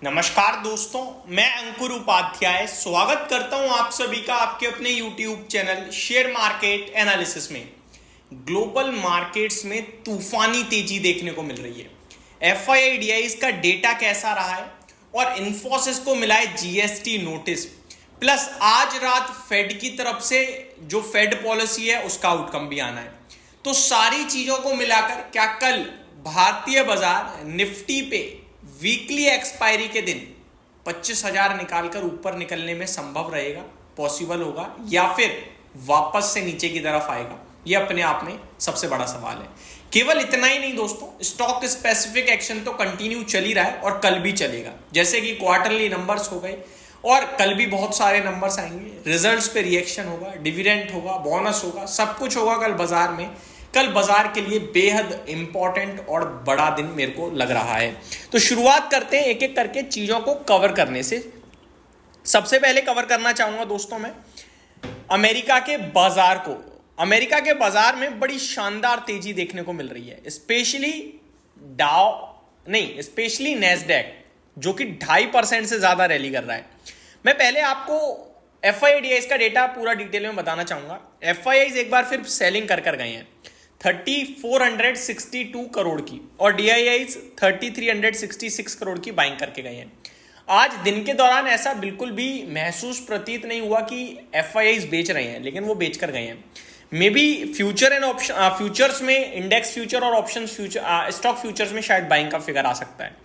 नमस्कार दोस्तों, मैं अंकुर उपाध्याय स्वागत करता हूं आप सभी का आपके अपने YouTube channel share market analysis में। ग्लोबल मार्केट्स में तूफानी तेजी देखने को मिल रही है। FII का डेटा कैसा रहा है और इन्फोसिस को मिला है GST नोटिस, प्लस आज रात फेड की तरफ से जो फेड पॉलिसी है उसका आउटकम भी आना है। तो सारी चीजों को मिलाकर क्या कल भारतीय बाजार निफ्टी पे वीकली एक्सपायरी के दिन 25,000 निकालकर ऊपर निकलने में संभव रहेगा, पॉसिबल होगा, या फिर वापस से नीचे की तरफ आएगा? ये अपने आप में सबसे बड़ा सवाल है। केवल इतना ही नहीं दोस्तों, स्टॉक स्पेसिफिक एक्शन तो कंटिन्यू चल ही रहा है और कल भी चलेगा। जैसे कि क्वार्टरली नंबर्स हो गए और कल भी बहुत सारे नंबर्स आएंगे, रिजल्ट्स पे रिएक्शन होगा, डिविडेंड होगा, बोनस होगा, सब कुछ होगा कल बाजार में। कल बाजार के लिए बेहद इंपॉर्टेंट और बड़ा दिन मेरे को लग रहा है। तो शुरुआत करते हैं एक एक करके चीजों को कवर करने से। सबसे पहले कवर करना चाहूंगा दोस्तों मैं अमेरिका के बाजार को। अमेरिका के बाजार में बड़ी शानदार तेजी देखने को मिल रही है, स्पेशली नैस्डैक जो कि 2.5% से ज्यादा रैली कर रहा है। मैं पहले आपको FII का डेटा पूरा डिटेल में बताना चाहूंगा। FII एक बार फिर सेलिंग कर गए हैं 3462 करोड़ की और DIIs 3366 करोड़ की बाइंग करके गए हैं। आज दिन के दौरान ऐसा बिल्कुल भी महसूस प्रतीत नहीं हुआ कि FIIs बेच रहे हैं, लेकिन वो बेच कर गए हैं। Maybe future and option futures में, इंडेक्स फ्यूचर और ऑप्शन फ्यूचर, स्टॉक फ्यूचर्स में शायद बाइंग का फिगर आ सकता है।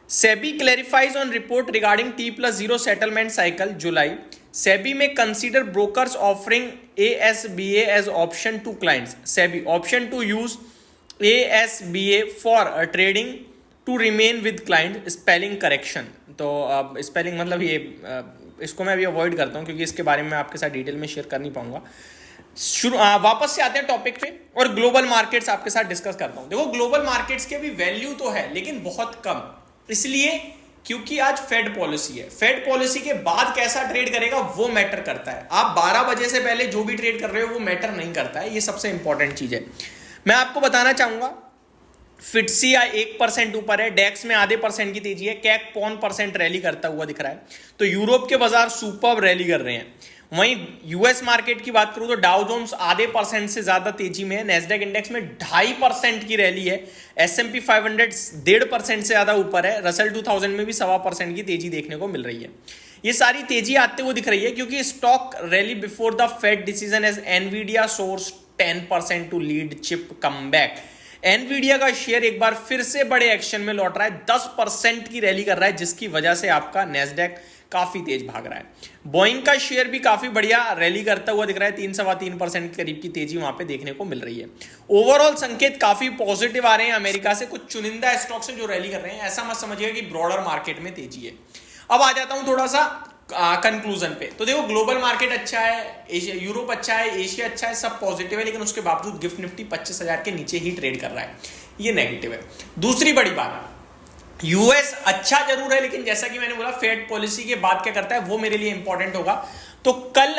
SEBI clarifies on report regarding T+0 settlement cycle July. SEBI may consider brokers offering ASBA as option to clients. SEBI option to use ASBA for trading to remain with client. Spelling correction, तो spelling मतलब ये इसको मैं अभी avoid करता हूँ क्योंकि इसके बारे में आपके साथ डिटेल में शेयर कर नहीं पाऊंगा। वापस से आते हैं टॉपिक पे और ग्लोबल मार्केट्स आपके साथ डिस्कस करता हूं। देखो, ग्लोबल मार्केट्स के भी वैल्यू तो है लेकिन बहुत कम, इसलिए क्योंकि आज फेड पॉलिसी है। फेड पॉलिसी के बाद कैसा ट्रेड करेगा वो मैटर करता है। आप 12 बजे से पहले जो भी ट्रेड कर रहे हो वो मैटर नहीं करता है, ये सबसे इंपॉर्टेंट चीज है। मैं आपको बताना चाहूंगा फिट्सी 1% ऊपर है, डेक्स में आधे % की तेजी है, कैक 0.5% रैली करता हुआ दिख रहा है। तो यूरोप के बाजार सुपर रैली कर रहे हैं। वहीं यूएस मार्केट की बात करूं तो डाउ जोन्स आधे % से ज्यादा तेजी में है, नैस्डैक इंडेक्स में 2.5% की रैली है, S&P 500 1.5% से ज्यादा ऊपर है, रसल 2000 में भी 1.25% की तेजी देखने को मिल रही है। ये सारी तेजी आते हुए दिख रही है क्योंकि stock rally before the Fed decision as Nvidia soars 10% to lead chip comeback. Nvidia का शेयर एक बार फिर से बड़े एक्शन में लौट रहा है, 10% की रैली कर रहा है, जिसकी वजह से आपका नैस्डैक काफी तेज भाग रहा है। बोइंग का शेयर भी काफी बढ़िया रैली करता हुआ दिख रहा है, 3-3.25% के करीब की तेजी वहां पे देखने को मिल रही है। ओवरऑल संकेत काफी पॉजिटिव आ रहे हैं अमेरिका से। कुछ चुनिंदा स्टॉक्स हैं जो रैली कर रहे हैं, ऐसा मत समझिएगा कि ब्रॉडर मार्केट में तेजी है। अब आ जाता हूं थोड़ा सा कंक्लूजन पे। तो देखो, ग्लोबल मार्केट अच्छा है, एशिया यूरोप अच्छा है, एशिया अच्छा है, सब पॉजिटिव है, लेकिन उसके बावजूद गिफ्ट निफ्टी 25,000 के नीचे ही ट्रेड कर रहा है, ये नेगेटिव है। दूसरी बड़ी बात, यूएस अच्छा जरूर है, लेकिन जैसा कि मैंने बोला फेड पॉलिसी के बाद क्या करता है वो मेरे लिए इंपॉर्टेंट होगा। तो कल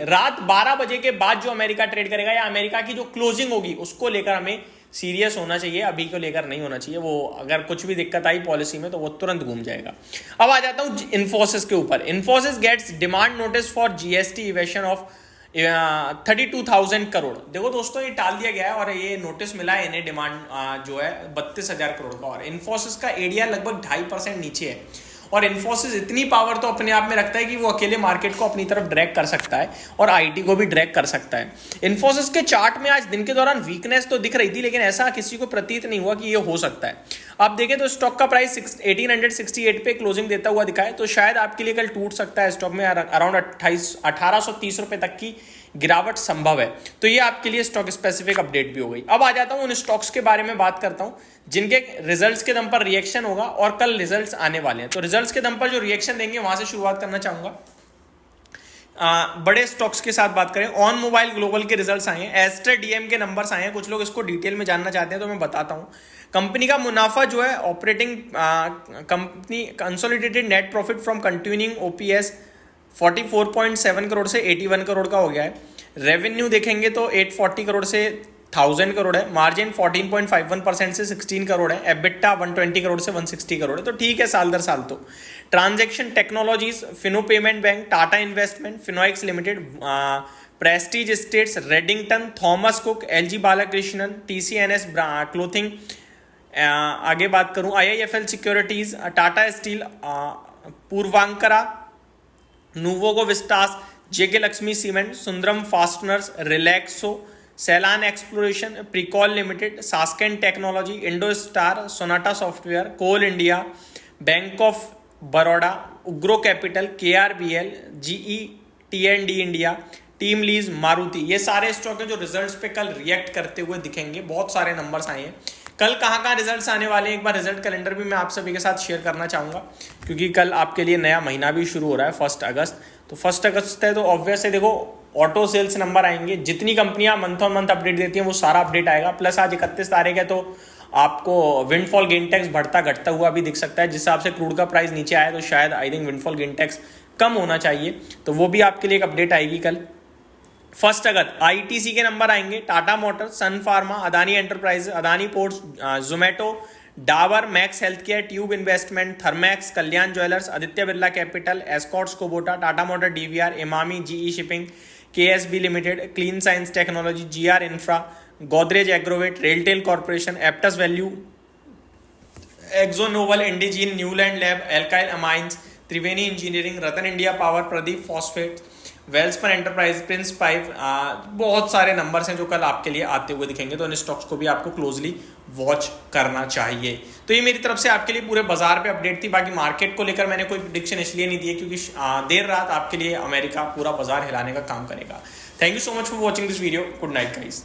रात 12 बजे के बाद जो अमेरिका ट्रेड करेगा या अमेरिका की जो क्लोजिंग होगी उसको लेकर हमें सीरियस होना चाहिए, अभी को लेकर नहीं होना चाहिए। वो अगर कुछ भी दिक्कत आई पॉलिसी में तो वो तुरंत घूम जाएगा। अब आ जाता हूं इन्फोसिस के ऊपर। Infosys gets demand notice for GST evasion of 32,000 crore. देखो दोस्तों, ये टाल दिया गया है और ये नोटिस मिला है इन्हें, डिमांड जो है 32,000 करोड़ का। और इन्फोसिस का एरिया लगभग 2.5% नीचे है और इन्फोसिस इतनी पावर तो अपने आप में रखता है कि वो अकेले मार्केट को अपनी तरफ ड्रैग कर सकता है और IT को भी ड्रैग कर सकता है। इन्फोसिस के चार्ट में आज दिन के दौरान वीकनेस तो दिख रही थी, लेकिन ऐसा किसी को प्रतीत नहीं हुआ कि ये हो सकता है। आप देखें तो स्टॉक का प्राइस 1868 पे क्लोजिंग देता हुआ दिखा है, तो शायद आपके लिए कल टूट सकता है स्टॉक में, अराउंड 1830 रुपए तक की गिरावट संभव है। तो ये आपके लिए स्टॉक स्पेसिफिक अपडेट भी हो गई। अब आ जाता हूं उन स्टॉक्स के बारे में बात करता हूं जिनके रिजल्ट्स के दम पर रिएक्शन होगा और कल रिजल्ट्स आने वाले हैं। तो रिजल्ट्स के दम पर जो रिएक्शन देंगे वहां से शुरुआत करना चाहूंगा। बड़े स्टॉक्स के साथ बात करें, ऑन मोबाइल ग्लोबल के रिजल्ट्स आए हैं, एस्टर DM के नंबर्स आए हैं। कुछ लोग इसको डिटेल में जानना चाहते हैं तो मैं बताता हूं। कंपनी का मुनाफा जो है operating company consolidated net profit from continuing OPS 44.7 crore से 81 करोड़ का हो गया है। रेवेन्यू देखेंगे तो 840 करोड़ से 1000 करोड़ है। मार्जिन 14.51% से 16 करोड़ है। एबिटा 120 करोड़ से 160 करोड़ है, तो ठीक है साल दर साल। तो Transaction Technologies, Fino Payment Bank, Tata Investment, Fineotex Limited, Prestige Estates, Redington, Thomas Cook, LG Balakrishnan, TCNS Clothing, आगे बात करूं IIFL Securities, Tata Steel, Puravankara, Nuvoco Vistas, JK Lakshmi Cement, Sundaram Fasteners, Relaxo, Selan Exploration, Pricol Limited, Sasken Technology, IndoStar, Sonata Software, Coal India, Bank of Baroda, Ugro Capital, KRBL, GE T&D India, TeamLease, Maruti, ये सारे stock हैं जो results पे कल react करते हुए दिखेंगे। बहुत सारे नंबर्स आए हैं कल। कहाँ रिजल्ट्स आने वाले हैं, एक बार रिजल्ट कैलेंडर भी मैं आप सभी के साथ शेयर करना चाहूँगा, क्योंकि कल आपके लिए नया महीना भी शुरू हो रहा है 1 अगस्त। तो 1 अगस्त है, तो ऑब्वियस है, देखो ऑटो सेल्स नंबर आएंगे। जितनी कंपनियां मंथ ऑन मंथ अपडेट देती हैं वो सारा अपडेट आएगा। प्लस आज 31 तारीख है, तो आपको विंडफॉल गेन टैक्स बढ़ता घटता हुआ भी दिख सकता है। जिस हिसाब से क्रूड का प्राइस नीचे आया, तो शायद I think windfall gain tax कम होना चाहिए, तो वो भी आपके लिए एक अपडेट आएगी कल 1 अगस्त। आईटीसी के नंबर आएंगे, Tata Motors, Sun Pharma, Adani Enterprise, Adani Ports, Zomato, Dabur, Max Health Care, Tube Investment, Thermax, Kalyan Jewellers, Aditya Birla Capital, Escorts Kubota, Tata Motor DVR, Emami, GE Shipping, KSB Limited, Clean Science Technology, GR Infra, Godrej Agrovet, RailTel Corporation, Aptus Value, Akzo Nobel, Indegene, Neuland Lab, Alkyl Amines, Triveni Engineering, Ratan India Power, Pradeep Phosphate, Welspun Enterprise, Prince Pipe. बहुत सारे numbers हैं जो कल आपके लिए आते हुए दिखेंगे, तो इन स्टॉक्स को भी आपको क्लोजली वॉच करना चाहिए। तो ये मेरी तरफ से आपके लिए पूरे बाजार पे अपडेट थी। बाकी मार्केट को लेकर मैंने कोई प्रेडिक्शन इसलिए नहीं दी है क्योंकि देर रात आपके लिए अमेरिका पूरा बाजार हिलाने का काम करेगा। Thank you so much for watching this video. Good night guys.